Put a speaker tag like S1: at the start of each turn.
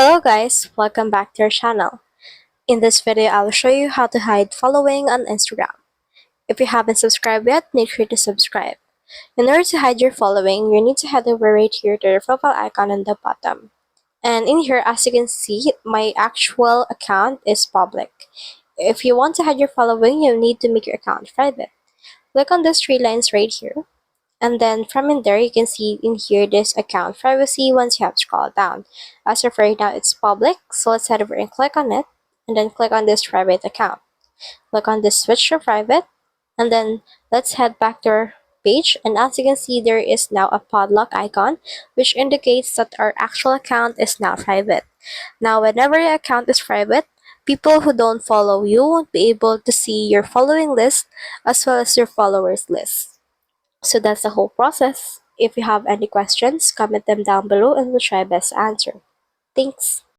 S1: Hello guys, welcome back to our channel. In this video, I'll show you how to hide following on Instagram. If you haven't subscribed yet, make sure to subscribe. In order to hide your following, you need to head over right here to the profile icon on the bottom. And in here, as you can see, my actual account is public. If you want to hide your following, you need to make your account private. Click on these three lines right here. And then from in there, you can see in here this account privacy once you have scrolled down. As of right now, it's public. So let's head over and click on it. And then click on this private account. Click on this switch to private. And then let's head back to our page. And as you can see, there is now a padlock icon, which indicates that our actual account is now private. Now, whenever your account is private, people who don't follow you won't be able to see your following list as well as your followers list. So that's the whole process. If you have any questions, comment them down below and we'll try best to answer. Thanks.